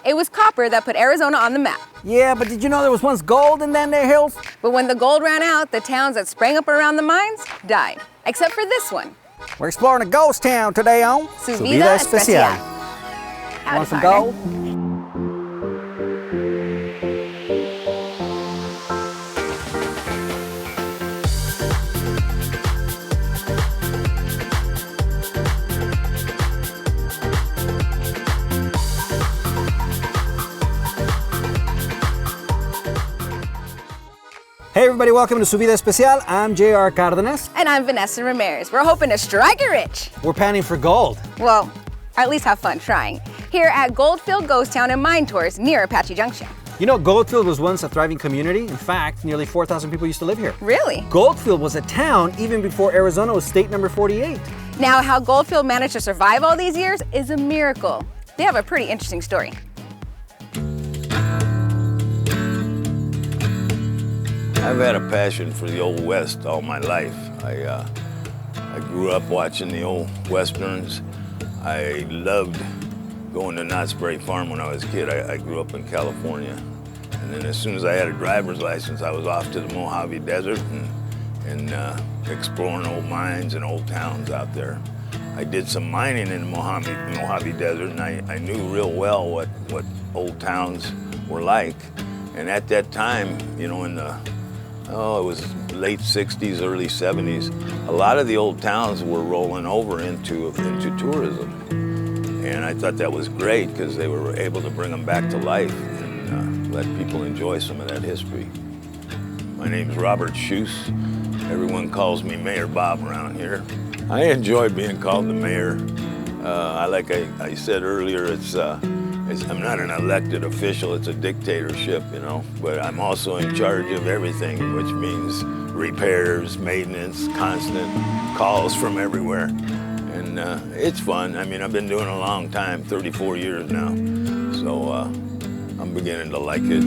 It was copper that put Arizona on the map. Yeah, but did you know there was once gold in them there hills? But when the gold ran out, the towns that sprang up around the mines died. Except for this one. We're exploring a ghost town today on Su Vida Especial. Want some gold? Hey everybody, welcome to Su Vida Especial. I'm J.R. Cardenas. And I'm Vanessa Ramirez. We're hoping to strike it rich. We're panning for gold. Well, at least have fun trying. Here at Goldfield Ghost Town and Mine Tours near Apache Junction. You know, Goldfield was once a thriving community. In fact, nearly 4,000 people used to live here. Really? Goldfield was a town even before Arizona was state number 48. Now, how Goldfield managed to survive all these years is a miracle. They have a pretty interesting story. I've had a passion for the Old West all my life. I grew up watching the old Westerns. I loved going to Knott's Berry Farm when I was a kid. I grew up in California. And then as soon as I had a driver's license, I was off to the Mojave Desert and exploring old mines and old towns out there. I did some mining in the Mojave Desert, and I knew real well what old towns were like. And at that time, you know, it was late 60s, early 70s, a lot of the old towns were rolling over into tourism. And I thought that was great because they were able to bring them back to life and let people enjoy some of that history. My name's Robert Schuss. Everyone calls me Mayor Bob around here. I enjoy being called the mayor. Like I said earlier, I'm not an elected official, it's a dictatorship, you know, but I'm also in charge of everything, which means repairs, maintenance, constant calls from everywhere. And it's fun. I mean, I've been doing it a long time, 34 years now, so I'm beginning to like it.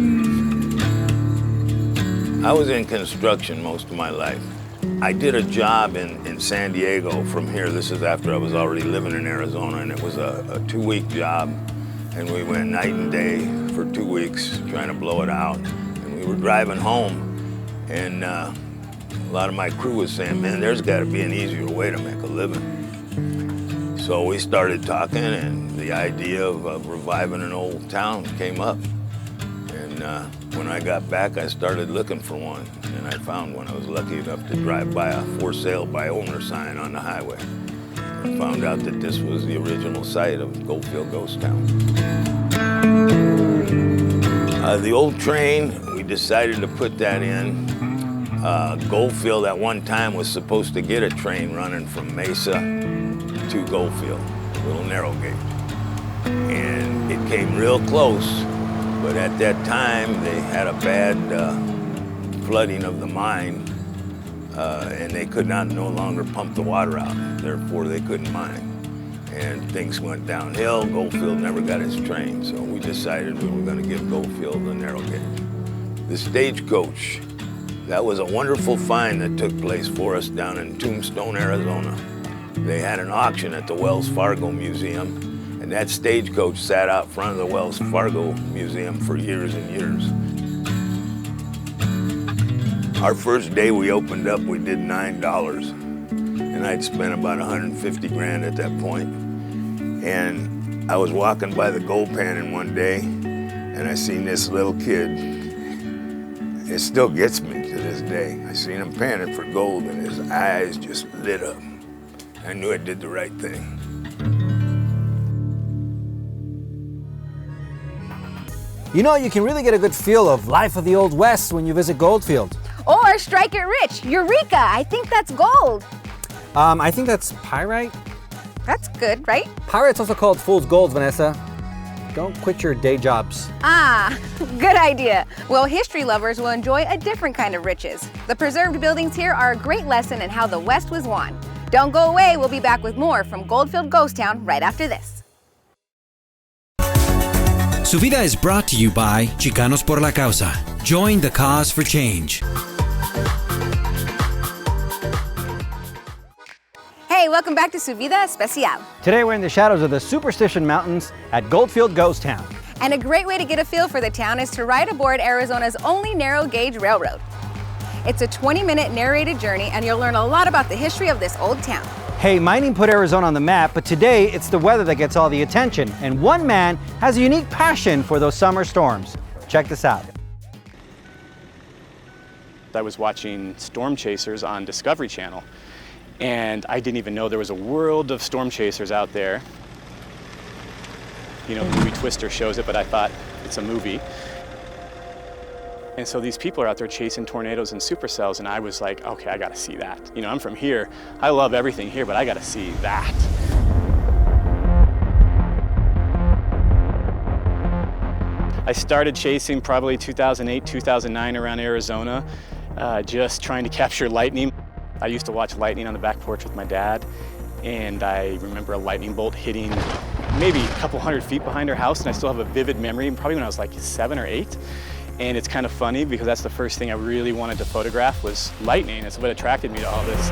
I was in construction most of my life. I did a job in San Diego from here. This is after I was already living in Arizona, and it was a 2-week job. And we went night and day for 2 weeks trying to blow it out. And we were driving home, and a lot of my crew was saying, man, there's got to be an easier way to make a living. So we started talking, and the idea of reviving an old town came up. And when I got back, I started looking for one, and I found one. I was lucky enough to drive by a for sale by owner sign on the highway. And found out that this was the original site of Goldfield Ghost Town. The old train, we decided to put that in. Goldfield at one time was supposed to get a train running from Mesa to Goldfield, a little narrow gauge. And it came real close, but at that time they had a bad flooding of the mine. And they could no longer pump the water out, therefore they couldn't mine. And things went downhill. Goldfield never got his train, so we decided we were going to give Goldfield a narrow gauge. The stagecoach, that was a wonderful find that took place for us down in Tombstone, Arizona. They had an auction at the Wells Fargo Museum, and that stagecoach sat out front of the Wells Fargo Museum for years and years. Our first day we opened up, we did $9, and I'd spent about 150 grand at that point. And I was walking by the gold panning one day, and I seen this little kid. It still gets me to this day. I seen him panning for gold, and his eyes just lit up. I knew I did the right thing. You know, you can really get a good feel of life of the Old West when you visit Goldfield. Or strike it rich. Eureka! I think that's gold. I think that's pyrite. That's good, right? Pyrite's also called fool's gold, Vanessa. Don't quit your day jobs. Ah, good idea. Well, history lovers will enjoy a different kind of riches. The preserved buildings here are a great lesson in how the West was won. Don't go away, we'll be back with more from Goldfield Ghost Town right after this. Su Vida is brought to you by Chicanos por la Causa. Join the cause for change. Hey, welcome back to Su Vida Especial. Today we're in the shadows of the Superstition Mountains at Goldfield Ghost Town. And a great way to get a feel for the town is to ride aboard Arizona's only narrow-gauge railroad. It's a 20-minute narrated journey, and you'll learn a lot about the history of this old town. Hey, mining put Arizona on the map, but today it's the weather that gets all the attention. And one man has a unique passion for those summer storms. Check this out. I was watching Storm Chasers on Discovery Channel, and I didn't even know there was a world of storm chasers out there. You know, movie Twister shows it, but I thought it's a movie. And so these people are out there chasing tornadoes and supercells, and I was like, okay, I gotta see that. You know, I'm from here. I love everything here, but I gotta see that. I started chasing probably 2008, 2009 around Arizona, just trying to capture lightning. I used to watch lightning on the back porch with my dad, and I remember a lightning bolt hitting maybe a couple 100 feet behind our house, and I still have a vivid memory, probably when I was like 7 or 8. And it's kind of funny because that's the first thing I really wanted to photograph was lightning. It's what attracted me to all this.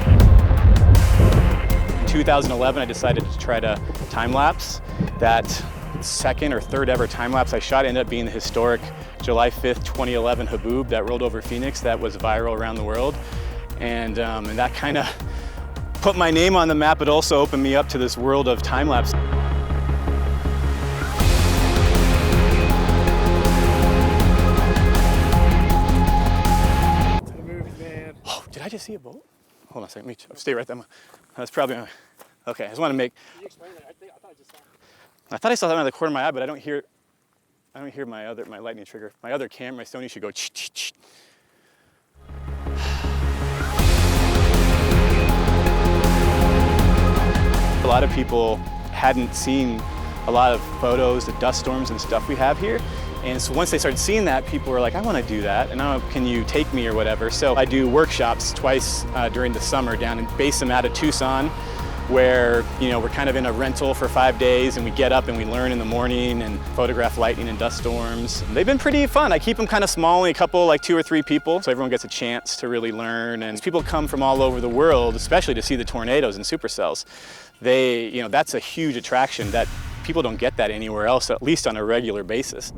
In 2011, I decided to try to time-lapse. That second or third ever time-lapse I shot ended up being the historic July 5th, 2011 Haboob that rolled over Phoenix that was viral around the world. And that kind of put my name on the map, but also opened me up to this world of time-lapse. Did I just see a boat? Hold on a second, stay right there. That's probably, okay, I just want to make. Can you explain that? I thought I saw that out of the corner of my eye, but I don't hear my lightning trigger. My other camera, my Sony should go ch-ch-ch. A lot of people hadn't seen a lot of photos, the dust storms and stuff we have here. And so once they started seeing that, people were like, I want to do that, and can you take me or whatever? So I do workshops twice during the summer down in Basin out of Tucson, where we're kind of in a rental for 5 days, and we get up and we learn in the morning and photograph lightning and dust storms. They've been pretty fun. I keep them kind of small, only a couple, like 2 or 3 people, so everyone gets a chance to really learn. And people come from all over the world, especially to see the tornadoes and supercells. That's a huge attraction that people don't get that anywhere else, at least on a regular basis.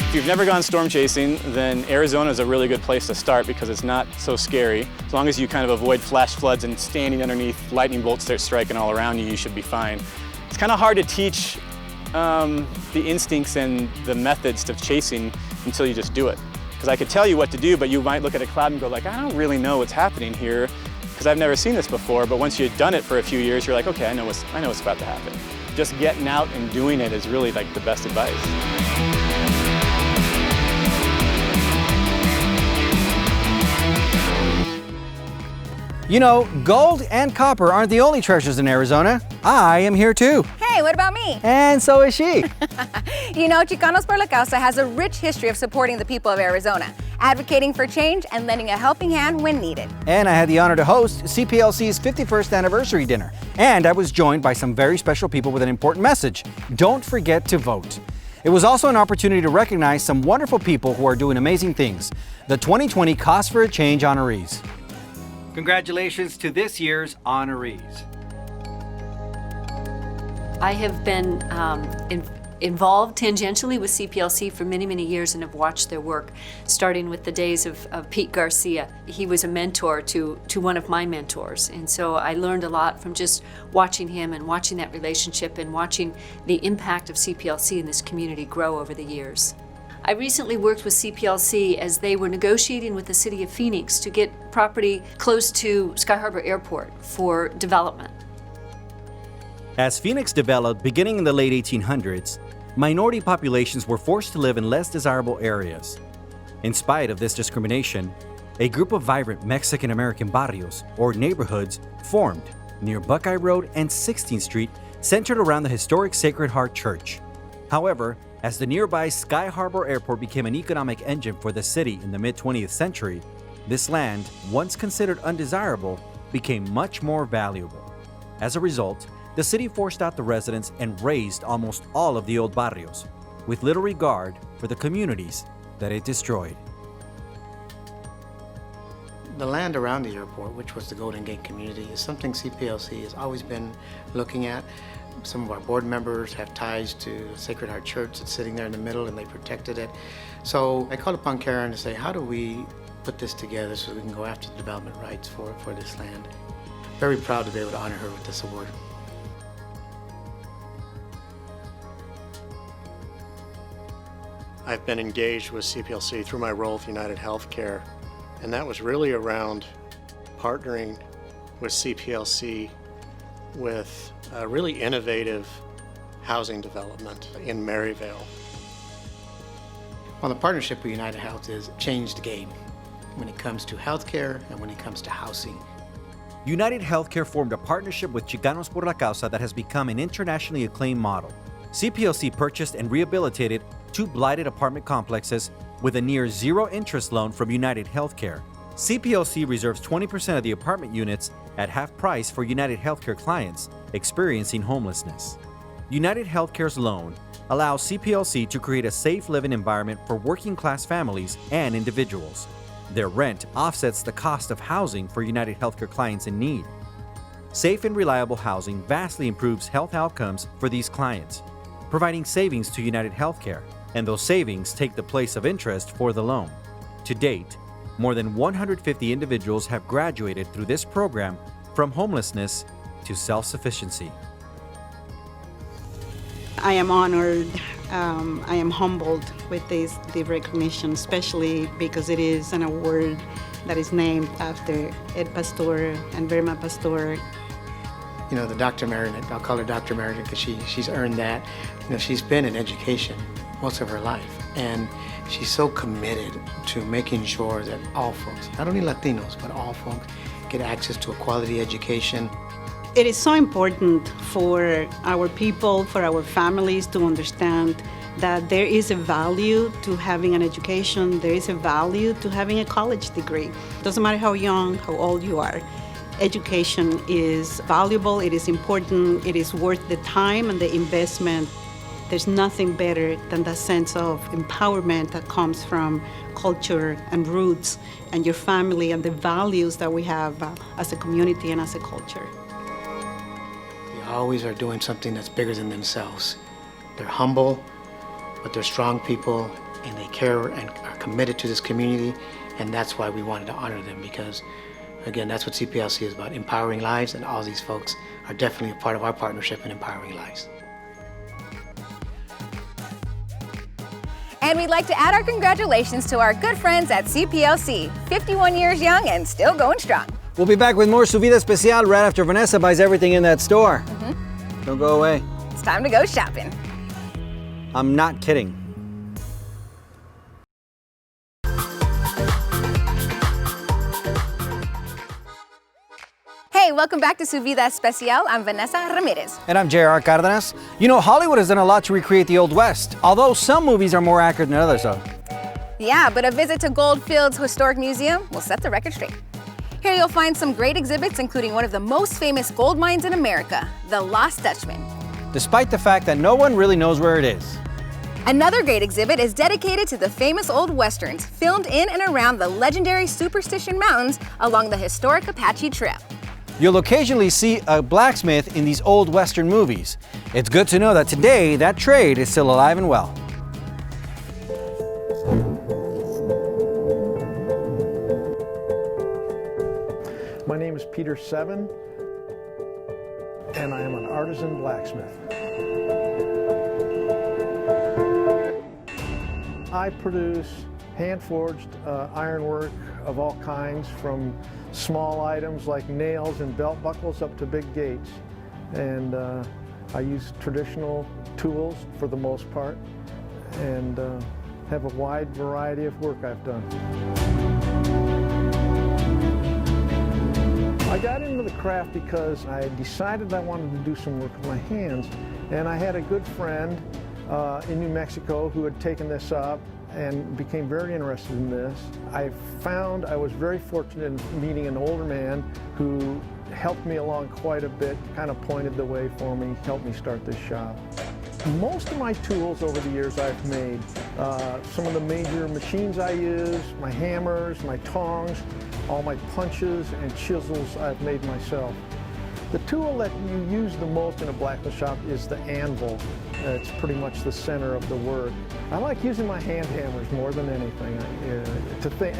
If you've never gone storm chasing, then Arizona is a really good place to start because it's not so scary. As long as you kind of avoid flash floods and standing underneath lightning bolts start striking all around you, you should be fine. It's kind of hard to teach the instincts and the methods of chasing until you just do it. Because I could tell you what to do, but you might look at a cloud and go like, I don't really know what's happening here because I've never seen this before. But once you've done it for a few years, you're like, okay, I know what's about to happen. Just getting out and doing it is really like the best advice. You know, gold and copper aren't the only treasures in Arizona. I am here too. Hey, what about me? And so is she. You know, Chicanos por la Causa has a rich history of supporting the people of Arizona, advocating for change and lending a helping hand when needed. And I had the honor to host CPLC's 51st anniversary dinner. And I was joined by some very special people with an important message. Don't forget to vote. It was also an opportunity to recognize some wonderful people who are doing amazing things. The 2020 Cause for a Change honorees. Congratulations to this year's honorees. I have been involved tangentially with CPLC for many, many years and have watched their work, starting with the days of Pete Garcia. He was a mentor to one of my mentors, and so I learned a lot from just watching him and watching that relationship and watching the impact of CPLC in this community grow over the years. I recently worked with CPLC as they were negotiating with the city of Phoenix to get property close to Sky Harbor Airport for development. As Phoenix developed beginning in the late 1800s, minority populations were forced to live in less desirable areas. In spite of this discrimination, a group of vibrant Mexican-American barrios, or neighborhoods, formed near Buckeye Road and 16th Street, centered around the historic Sacred Heart Church. However, as the nearby Sky Harbor Airport became an economic engine for the city in the mid-20th century, this land, once considered undesirable, became much more valuable. As a result, the city forced out the residents and razed almost all of the old barrios, with little regard for the communities that it destroyed. The land around the airport, which was the Golden Gate community, is something CPLC has always been looking at. Some of our board members have ties to Sacred Heart Church that's sitting there in the middle, and they protected it. So I called upon Karen to say, how do we put this together so we can go after the development rights for this land? Very proud to be able to honor her with this award. I've been engaged with CPLC through my role with United Healthcare, and that was really around partnering with CPLC with a really innovative housing development in Maryvale. Well, the partnership with United Health has changed the game when it comes to healthcare and when it comes to housing. United Healthcare formed a partnership with Chicanos por la Causa that has become an internationally acclaimed model. CPLC purchased and rehabilitated 2 blighted apartment complexes with a near zero interest loan from United Healthcare. CPLC reserves 20% of the apartment units at half price for United Healthcare clients experiencing homelessness. United Healthcare's loan allows CPLC to create a safe living environment for working-class families and individuals. Their rent offsets the cost of housing for United Healthcare clients in need. Safe and reliable housing vastly improves health outcomes for these clients, providing savings to United Healthcare, and those savings take the place of interest for the loan. To date, more than 150 individuals have graduated through this program from homelessness to self-sufficiency. I am honored, I am humbled with the recognition, especially because it is an award that is named after Ed Pastor and Verma Pastor. You know, the Dr. Meredith, I'll call her Dr. Meredith because she's earned that. You know, she's been in education most of her life, and she's so committed to making sure that all folks, not only Latinos, but all folks, get access to a quality education. It is so important for our people, for our families to understand that there is a value to having an education, there is a value to having a college degree. Doesn't matter how young, how old you are. Education is valuable, it is important, it is worth the time and the investment. There's nothing better than that sense of empowerment that comes from culture and roots and your family and the values that we have as a community and as a culture. They always are doing something that's bigger than themselves. They're humble, but they're strong people, and they care and are committed to this community, and that's why we wanted to honor them, because again, that's what CPLC is about, empowering lives, and all these folks are definitely a part of our partnership in empowering lives. And we'd like to add our congratulations to our good friends at CPLC, 51 years young and still going strong. We'll be back with more Su Vida Especial right after Vanessa buys everything in that store. Don't go away. It's time to go shopping. I'm not kidding. Hey, welcome back to Su Vida Especial. I'm Vanessa Ramirez. And I'm J.R. Cardenas. You know, Hollywood has done a lot to recreate the Old West, although some movies are more accurate than others, though. Yeah, but a visit to Goldfield's Historic Museum will set the record straight. Here you'll find some great exhibits, including one of the most famous gold mines in America, the Lost Dutchman. Despite the fact that no one really knows where it is. Another great exhibit is dedicated to the famous old westerns filmed in and around the legendary Superstition Mountains along the historic Apache Trail. You'll occasionally see a blacksmith in these old Western movies. It's good to know that today that trade is still alive and well. My name is Peter Seven, and I am an artisan blacksmith. I produce hand-forged ironwork of all kinds, from small items like nails and belt buckles up to big gates. And I use traditional tools for the most part, and have a wide variety of work I've done. I got into the craft because I decided I wanted to do some work with my hands, and I had a good friend in New Mexico who had taken this up and became very interested in this. I found I was very fortunate in meeting an older man who helped me along quite a bit, kind of pointed the way for me, helped me start this shop. Most of my tools over the years I've made, some of the major machines I use, my hammers, my tongs, All my punches and chisels I've made myself. The tool that you use the most in a blacksmith shop is the anvil. It's pretty much the center of the work. I like using my hand hammers more than anything.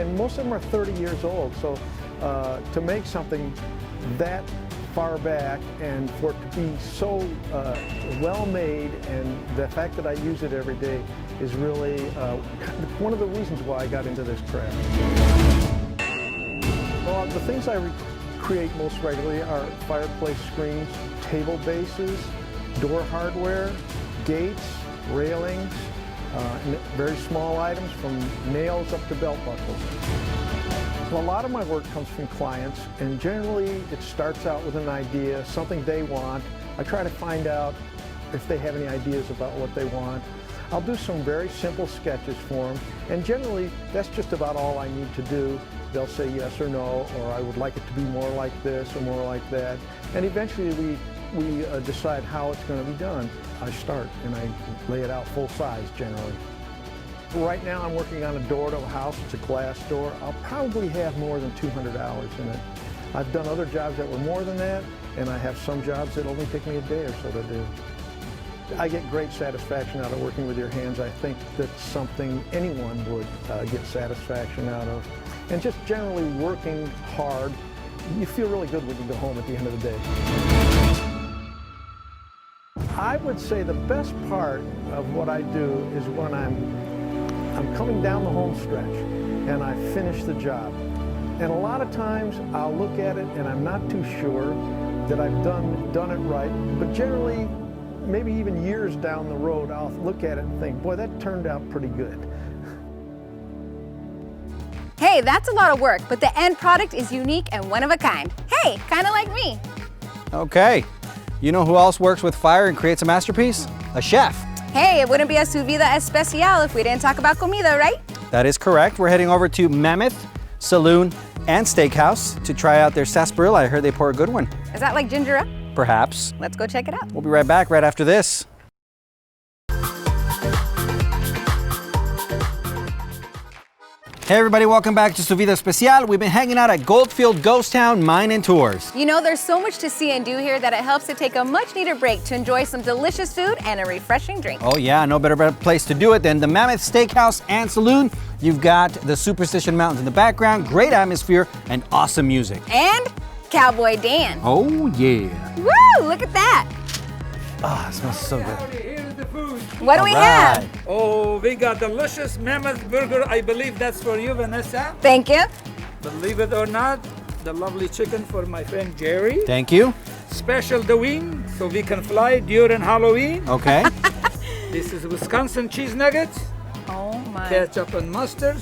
And most of them are 30 years old, so to make something that far back and for it to be so well made, and the fact that I use it every day is really one of the reasons why I got into this craft. Well, the things I create most regularly are fireplace screens, table bases, door hardware, gates, railings, and very small items from nails up to belt buckles. Well, a lot of my work comes from clients, and generally it starts out with an idea, something they want. I try to find out if they have any ideas about what they want. I'll do some very simple sketches for them, and generally that's just about all I need to do. They'll say yes or no, or I would like it to be more like this or more like that. And eventually we decide how it's going to be done. I start and I lay it out full size generally. Right now I'm working on a door to a house. It's a glass door. I'll probably have more than 200 hours in it. I've done other jobs that were more than that, and I have some jobs that only take me a day or so to do. I get great satisfaction out of working with your hands. I think that's something anyone would get satisfaction out of. And just generally working hard, you feel really good when you go home at the end of the day. I would say the best part of what I do is when I'm coming down the home stretch and I finish the job. And a lot of times I'll look at it and I'm not too sure that I've done it right, but generally, maybe even years down the road, I'll look at it and think, boy, that turned out pretty good. Hey, that's a lot of work, but the end product is unique and one of a kind. Hey, kind of like me. Okay. You know who else works with fire and creates a masterpiece? A chef. Hey, it wouldn't be a su vida especial if we didn't talk about comida, right? That is correct. We're heading over to Mammoth Saloon and Steakhouse to try out their sarsaparilla. I heard they pour a good one. Is that like ginger ale? Perhaps. Let's go check it out. We'll be right back right after this. Hey everybody, welcome back to Su Vida Especial. We've been hanging out at Goldfield Ghost Town Mine and Tours. You know, there's so much to see and do here that it helps to take a much needed break to enjoy some delicious food and a refreshing drink. Oh yeah, no better place to do it than the Mammoth Steakhouse and Saloon. You've got the Superstition Mountains in the background, great atmosphere, and awesome music. And Cowboy Dan. Oh yeah. Woo, look at that. Ah, it smells so good. Here's the food. What do we have? Oh, we got delicious mammoth burger. I believe that's for you, Vanessa. Thank you. Believe it or not, the lovely chicken for my friend Jerry. Thank you. Special the wing, so we can fly during Halloween. Okay. This is Wisconsin cheese nuggets. Oh my. Ketchup and mustard.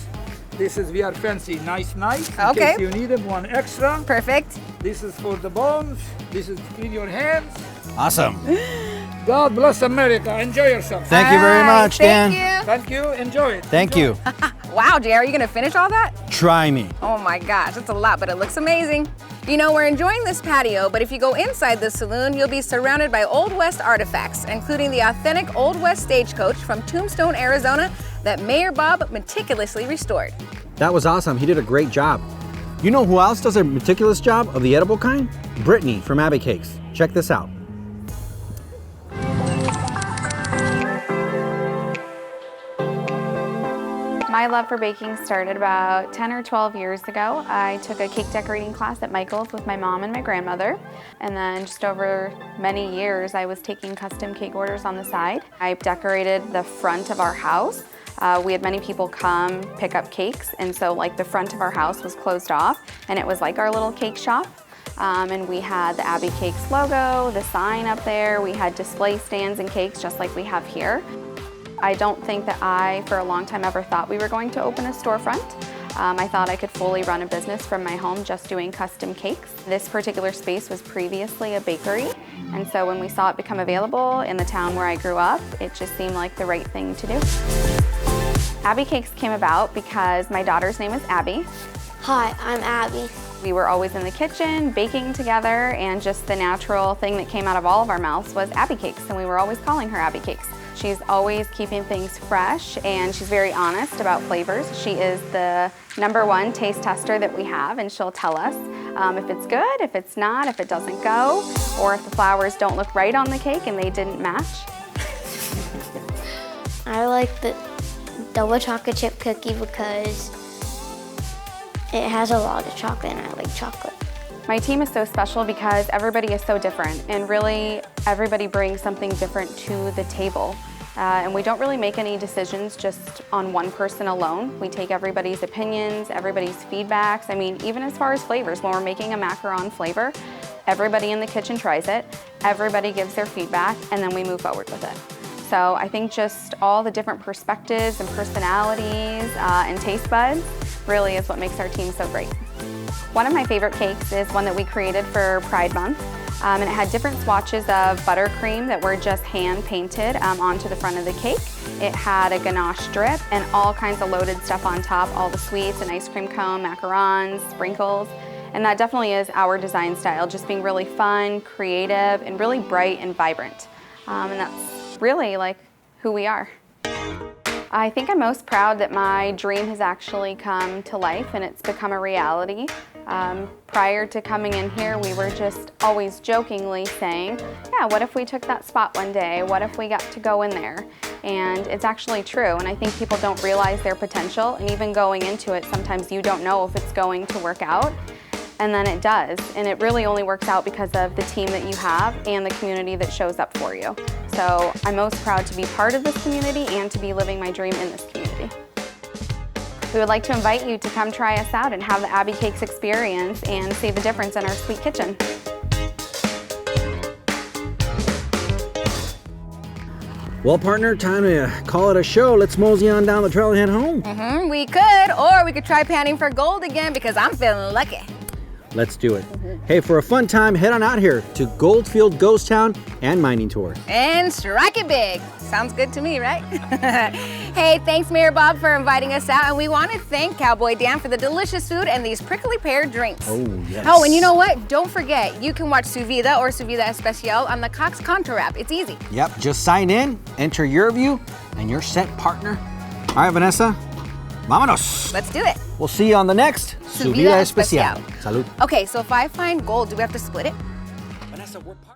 This is, we are fancy, nice. Okay. In case you need them, one extra. Perfect. This is for the bones. This is to clean your hands. Awesome. God bless America. Enjoy yourself. Thank you very much, Dan. Thank you. Enjoy it. Thank you. Wow, Jerry, are you gonna finish all that? Try me. Oh my gosh, that's a lot, but it looks amazing. You know, we're enjoying this patio, but if you go inside the saloon, you'll be surrounded by Old West artifacts, including the authentic Old West stagecoach from Tombstone, Arizona, that Mayor Bob meticulously restored. That was awesome. He did a great job. You know who else does a meticulous job of the edible kind? Brittany from Abbey Cakes. Check this out. My love for baking started about 10 or 12 years ago. I took a cake decorating class at Michael's with my mom and my grandmother. And then just over many years, I was taking custom cake orders on the side. I decorated the front of our house. We had many people come pick up cakes, and so like the front of our house was closed off, and it was like our little cake shop. And we had the Abbey Cakes logo, the sign up there. We had display stands and cakes just like we have here. I don't think that I, for a long time, ever thought we were going to open a storefront. I thought I could fully run a business from my home just doing custom cakes. This particular space was previously a bakery, and so when we saw it become available in the town where I grew up, it just seemed like the right thing to do. Abbey Cakes came about because my daughter's name is Abby. Hi, I'm Abby. We were always in the kitchen, baking together, and just the natural thing that came out of all of our mouths was Abbey Cakes, and we were always calling her Abbey Cakes. She's always keeping things fresh, and she's very honest about flavors. She is the #1 taste tester that we have, and she'll tell us if it's good, if it's not, if it doesn't go, or if the flowers don't look right on the cake and they didn't match. I like the double chocolate chip cookie because it has a lot of chocolate and I like chocolate. My team is so special because everybody is so different, and really everybody brings something different to the table. And we don't really make any decisions just on one person alone. We take everybody's opinions, everybody's feedbacks. I mean, even as far as flavors, when we're making a macaron flavor, everybody in the kitchen tries it, everybody gives their feedback, and then we move forward with it. So I think just all the different perspectives and personalities and taste buds really is what makes our team so great. One of my favorite cakes is one that we created for Pride Month, and it had different swatches of buttercream that were just hand painted onto the front of the cake. It had a ganache drip and all kinds of loaded stuff on top, all the sweets, an ice cream cone, macarons, sprinkles, and that definitely is our design style, just being really fun, creative, and really bright and vibrant. And that's really like who we are. I think I'm most proud that my dream has actually come to life and it's become a reality. Prior to coming in here, we were just always jokingly saying, yeah, what if we took that spot one day? What if we got to go in there? And it's actually true, and I think people don't realize their potential, and even going into it, sometimes you don't know if it's going to work out, and then it does. And it really only works out because of the team that you have and the community that shows up for you. So I'm most proud to be part of this community and to be living my dream in this community. We would like to invite you to come try us out and have the Abbey Cakes experience and see the difference in our sweet kitchen. Well, partner, time to call it a show. Let's mosey on down the trail and head home. We could, or we could try panning for gold again because I'm feeling lucky. Let's do it. Hey, for a fun time, head on out here to Goldfield Ghost Town and Mining Tour. And strike it big. Sounds good to me, right? Hey, thanks Mayor Bob for inviting us out, and we want to thank Cowboy Dan for the delicious food and these prickly pear drinks. Oh, yes. Oh, and you know what? Don't forget, you can watch Su Vida or Su Vida Especial on the Cox Contour app. It's easy. Yep, just sign in, enter your view, and you're set, partner. All right, Vanessa, vámonos. Let's do it. We'll see you on the next Su Vida Especial. Salud. Okay, so if I find gold, do we have to split it? Vanessa, we're